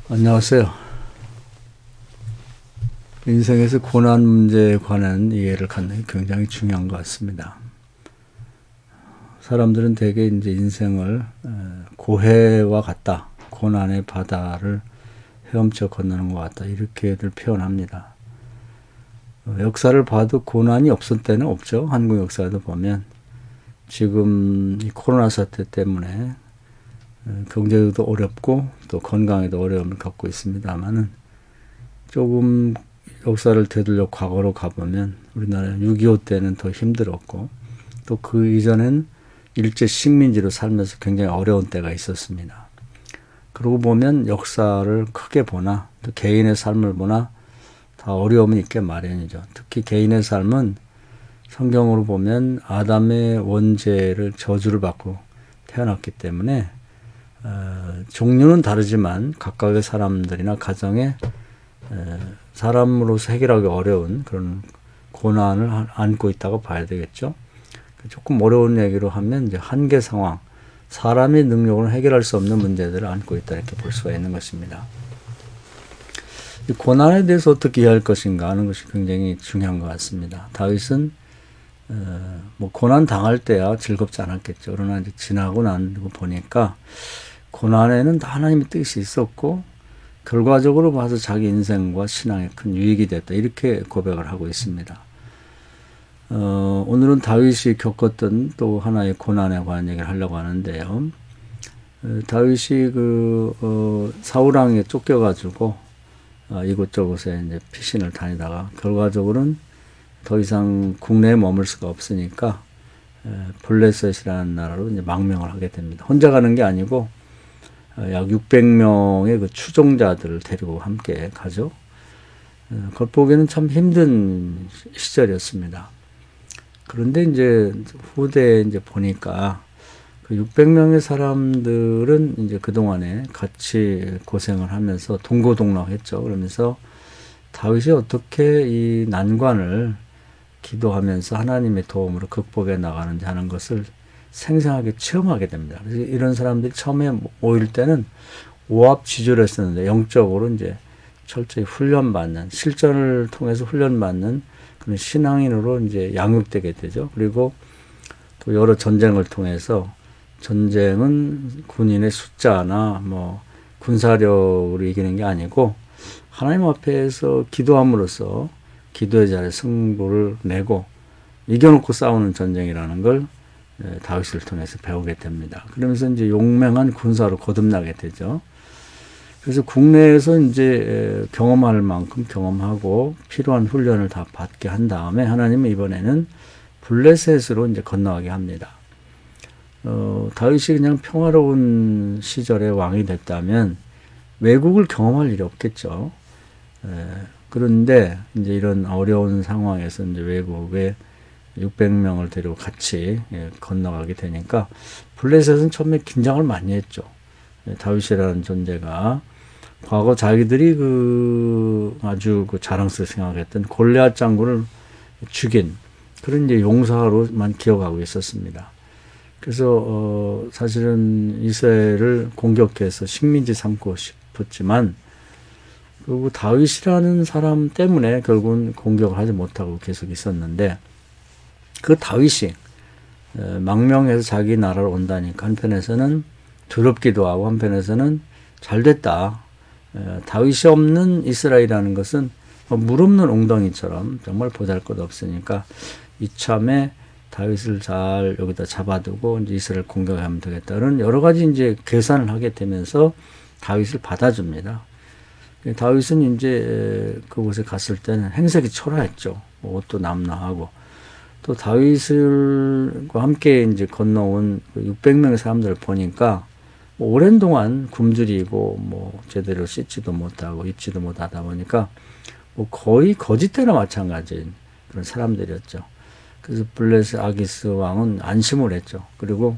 안녕하세요. 인생에서 고난 문제에 관한 이해를 갖는 게 굉장히 중요한 것 같습니다. 사람들은 대개 이제 인생을 고해와 같다, 고난의 바다를 헤엄쳐 건너는 것 같다, 이렇게들 표현합니다. 역사를 봐도 고난이 없을 때는 없죠. 한국 역사도 보면 지금 이 코로나 사태 때문에 경제도 어렵고 또 건강에도 어려움을 겪고 있습니다만은 조금 역사를 되돌려 과거로 가보면 우리나라 6.25 때는 더 힘들었고 또 그 이전엔 일제 식민지로 살면서 굉장히 어려운 때가 있었습니다. 그러고 보면 역사를 크게 보나 또 개인의 삶을 보나 다 어려움이 있게 마련이죠. 특히 개인의 삶은 성경으로 보면 아담의 원죄를 저주를 받고 태어났기 때문에 종류는 다르지만 각각의 사람들이나 가정에 사람으로서 해결하기 어려운 그런 고난을 안고 있다고 봐야 되겠죠. 조금 어려운 얘기로 하면 이제 한계 상황, 사람의 능력으로 해결할 수 없는 문제들을 안고 있다 이렇게 볼 수가 있는 것입니다. 이 고난에 대해서 어떻게 이해할 것인가 하는 것이 굉장히 중요한 것 같습니다. 다윗은 뭐 고난 당할 때야 즐겁지 않았겠죠. 그러나 이제 지나고 나고 보니까 고난에는 다 하나님의 뜻이 있었고 결과적으로 봐서 자기 인생과 신앙에 큰 유익이 됐다. 이렇게 고백을 하고 있습니다. 오늘은 다윗이 겪었던 또 하나의 고난에 관한 얘기를 하려고 하는데요. 다윗이 사울왕에 쫓겨가지고 이곳저곳에 이제 피신을 다니다가 결과적으로는 더 이상 국내에 머물 수가 없으니까 블레셋이라는 나라로 이제 망명을 하게 됩니다. 혼자 가는 게 아니고 약 600명의 그 추종자들을 데리고 함께 가죠. 그걸 보기에는 참 힘든 시절이었습니다. 그런데 이제 후대에 이제 보니까 그 600명의 사람들은 이제 그동안에 같이 고생을 하면서 동고동락했죠. 그러면서 다윗이 어떻게 이 난관을 기도하면서 하나님의 도움으로 극복해 나가는지 하는 것을 생생하게 체험하게 됩니다. 그래서 이런 사람들이 처음에 모일 때는 오합지졸 했었는데 영적으로 이제 철저히 훈련받는, 실전을 통해서 훈련받는 그런 신앙인으로 이제 양육되게 되죠. 그리고 또 여러 전쟁을 통해서 전쟁은 군인의 숫자나 뭐 군사력으로 이기는 게 아니고 하나님 앞에서 기도함으로써 기도의 자리에 승부를 내고 이겨놓고 싸우는 전쟁이라는 걸 다윗을 통해서 배우게 됩니다. 그러면서 이제 용맹한 군사로 거듭나게 되죠. 그래서 국내에서 이제 경험할 만큼 경험하고 필요한 훈련을 다 받게 한 다음에 하나님은 이번에는 블레셋으로 이제 건너가게 합니다. 다윗이 그냥 평화로운 시절에 왕이 됐다면 외국을 경험할 일이 없겠죠. 그런데 이제 이런 어려운 상황에서 이제 외국에 600명을 데리고 같이 건너가게 되니까 블레셋은 처음에 긴장을 많이 했죠. 다윗이라는 존재가 과거 자기들이 아주 자랑스럽게 생각했던 골리앗 장군을 죽인 그런 이제 용사로만 기억하고 있었습니다. 그래서 사실은 이스라엘을 공격해서 식민지 삼고 싶었지만 그리고 다윗이라는 사람 때문에 결국은 공격을 하지 못하고 계속 있었는데 그 다윗이 망명해서 자기 나라로 온다니까 한편에서는 두렵기도 하고 한편에서는 잘됐다. 다윗이 없는 이스라엘이라는 것은 물 없는 웅덩이처럼 정말 보잘것없으니까 이참에 다윗을 잘 여기다 잡아두고 이제 이스라엘 공격하면 되겠다는 여러 가지 이제 계산을 하게 되면서 다윗을 받아줍니다. 다윗은 이제 그곳에 갔을 때는 행색이 초라했죠. 옷도 남나하고 또 다윗과 함께 이제 건너온 600명의 사람들을 보니까 오랜 동안 굶주리고 뭐 제대로 씻지도 못하고 입지도 못하다 보니까 뭐 거의 거짓대나 마찬가지인 그런 사람들이었죠. 그래서 블레셋 아기스 왕은 안심을 했죠. 그리고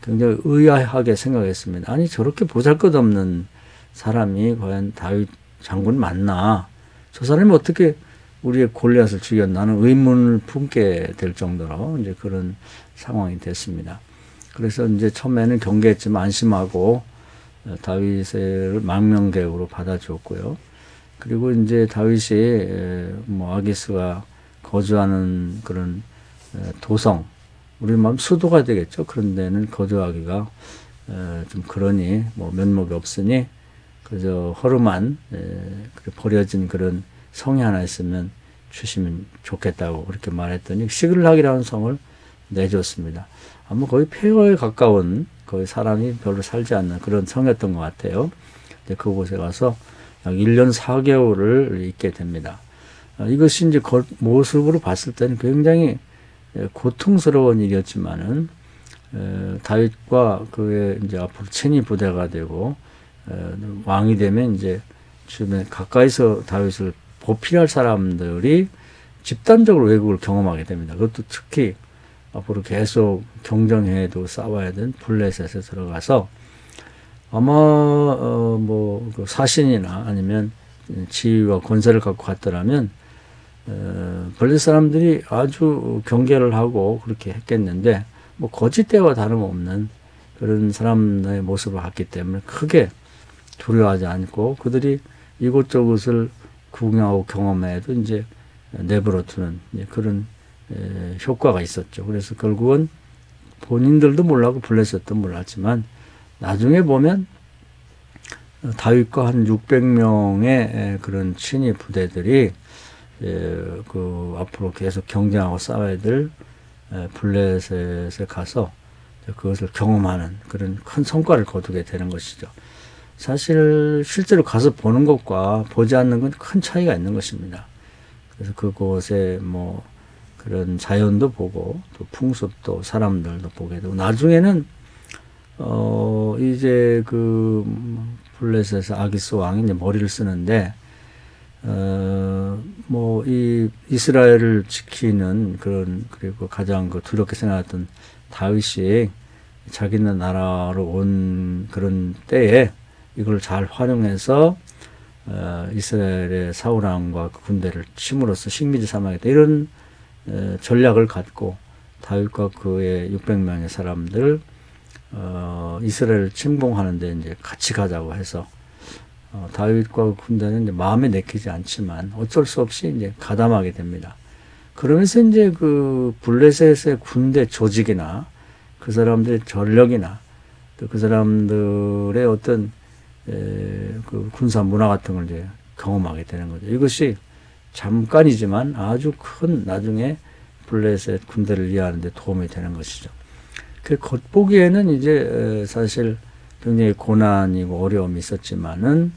굉장히 의아하게 생각했습니다. 아니 저렇게 보잘것없는 사람이 과연 다윗 장군 맞나? 저 사람이 어떻게 우리의 골리앗을 죽였나는 의문을 품게 될 정도로 이제 그런 상황이 됐습니다. 그래서 이제 처음에는 경계했지만 안심하고 다윗을 망명객으로 받아주었고요. 그리고 이제 다윗이 뭐 아기스가 거주하는 그런 도성, 우리 마음 수도가 되겠죠. 그런 데는 거주하기가 좀 그러니 뭐 면목이 없으니 그저 허름한 버려진 그런 성이 하나 있으면 주시면 좋겠다고 그렇게 말했더니 시글락이라는 성을 내줬습니다. 아마 거의 폐허에 가까운 거의 사람이 별로 살지 않는 그런 성이었던 것 같아요. 그곳에 가서 약 1년 4개월을 있게 됩니다. 이것이 이제 모습으로 봤을 때는 굉장히 고통스러운 일이었지만은 다윗과 그의 이제 앞으로 친위 부대가 되고 왕이 되면 이제 주변에 가까이서 다윗을 보필할 사람들이 집단적으로 왜곡을 경험하게 됩니다. 그것도 특히 앞으로 계속 경쟁해도 싸워야 되는 블레셋에 들어가서 아마 그 사신이나 아니면 지위와 권세를 갖고 갔더라면 블레셋 사람들이 아주 경계를 하고 그렇게 했겠는데 뭐 거짓대와 다름없는 그런 사람의 모습을 봤기 때문에 크게 두려워하지 않고 그들이 이곳저곳을 구경하고 경험해도 이제 내버려두는 그런 효과가 있었죠. 그래서 결국은 본인들도 몰랐고 블레셋도 몰랐지만 나중에 보면 다윗과 한 600명의 그런 친위 부대들이 그 앞으로 계속 경쟁하고 싸워야 될 블레셋에 가서 그것을 경험하는 그런 큰 성과를 거두게 되는 것이죠. 사실 실제로 가서 보는 것과 보지 않는 건 큰 차이가 있는 것입니다. 그래서 그곳에 뭐 그런 자연도 보고 또 풍습도 사람들도 보게 되고 나중에는 이제 그 블레셋에서 아기스 왕이 이제 머리를 쓰는데 뭐 이 이스라엘을 지키는 그런 그리고 가장 그 두렵게 생각했던 다윗이 자기네 나라로 온 그런 때에 이걸 잘 활용해서 이스라엘의 사울 왕과 그 군대를 침으로써 식민지 삼아야겠다 이런 전략을 갖고 다윗과 그의 600명의 사람들 이스라엘을 침공하는데 이제 같이 가자고 해서 다윗과 군대는 이제 마음에 내키지 않지만 어쩔 수 없이 이제 가담하게 됩니다. 그러면서 이제 그 블레셋의 군대 조직이나 그 사람들의 전력이나 또 그 사람들의 어떤 그 군사 문화 같은 걸 이제 경험하게 되는 거죠. 이것이 잠깐이지만 아주 큰 나중에 블레셋 군대를 이해하는 데 도움이 되는 것이죠. 그 겉보기에는 이제 사실 굉장히 고난이고 어려움이 있었지만은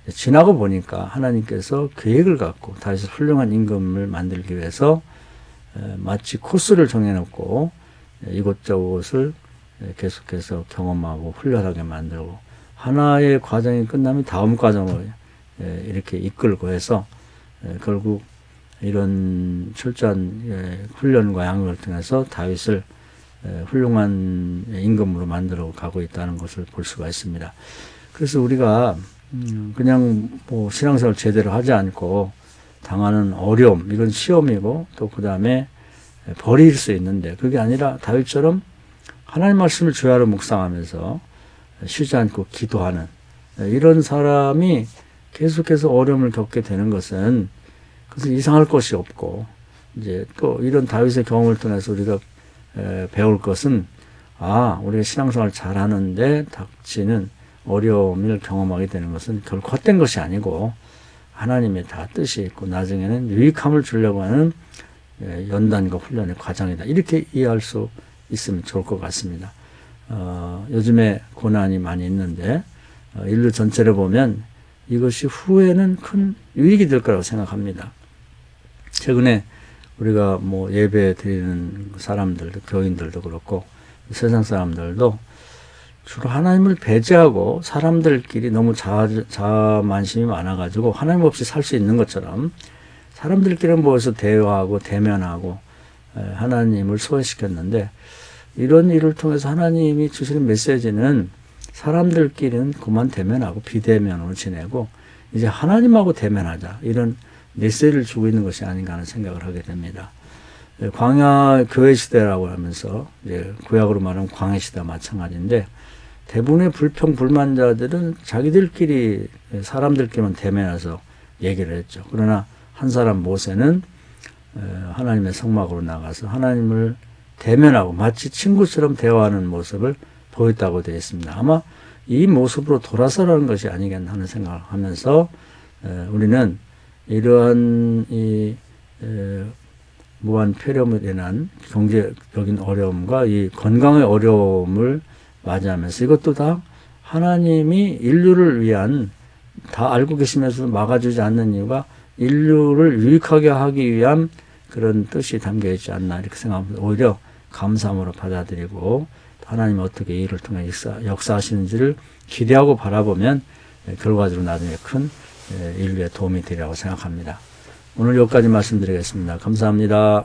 지나고 보니까 하나님께서 계획을 갖고 다시 훌륭한 임금을 만들기 위해서 마치 코스를 정해놓고 이곳저곳을 계속해서 경험하고 훈련하게 만들고 하나의 과정이 끝나면 다음 과정을 이렇게 이끌고 해서 결국 이런 철저한 훈련과 양육을 통해서 다윗을 훌륭한 임금으로 만들어 가고 있다는 것을 볼 수가 있습니다. 그래서 우리가 그냥 뭐 신앙생활 제대로 하지 않고 당하는 어려움, 이건 시험이고 또 그 다음에 버릴 수 있는데 그게 아니라 다윗처럼 하나님 말씀을 주야로 묵상하면서 쉬지 않고 기도하는 이런 사람이 계속해서 어려움을 겪게 되는 것은 그것은 이상할 것이 없고 이제 또 이런 다윗의 경험을 통해서 우리가 배울 것은 우리가 신앙생활 잘하는데 닥치는 어려움을 경험하게 되는 것은 결코 헛된 것이 아니고 하나님의 다 뜻이 있고 나중에는 유익함을 주려고 하는 연단과 훈련의 과정이다. 이렇게 이해할 수 있으면 좋을 것 같습니다. 요즘에 고난이 많이 있는데 인류 전체를 보면 이것이 후에는 큰 유익이 될 거라고 생각합니다. 최근에 우리가 뭐 예배 드리는 사람들도 교인들도 그렇고 세상 사람들도 주로 하나님을 배제하고 사람들끼리 너무 자만심이 많아가지고 하나님 없이 살 수 있는 것처럼 사람들끼리 모여서 대화하고 대면하고 하나님을 소외시켰는데 이런 일을 통해서 하나님이 주시는 메시지는 사람들끼리는 그만 대면하고 비대면으로 지내고 이제 하나님하고 대면하자 이런 메시지를 주고 있는 것이 아닌가 하는 생각을 하게 됩니다. 광야 교회 시대라고 하면서 이제 구약으로 말하면 광야 시대와 마찬가지인데 대부분의 불평 불만자들은 자기들끼리 사람들끼리만 대면해서 얘기를 했죠. 그러나 한 사람 모세는 하나님의 성막으로 나가서 하나님을 대면하고 마치 친구처럼 대화하는 모습을 보였다고 되어 있습니다. 아마 이 모습으로 돌아서라는 것이 아니겠나 하는 생각을 하면서 우리는 이러한 이 무한 폐렴으로 인한 경제적인 어려움과 이 건강의 어려움을 맞이하면서 이것도 다 하나님이 인류를 위한, 다 알고 계시면서도 막아주지 않는 이유가 인류를 유익하게 하기 위한 그런 뜻이 담겨 있지 않나 이렇게 생각합니다. 오히려 감사함으로 받아들이고 하나님이 어떻게 이 일을 통해 역사하시는지를 기대하고 바라보면 결과적으로 나중에 큰 인류의 도움이 되리라고 생각합니다. 오늘 여기까지 말씀드리겠습니다. 감사합니다.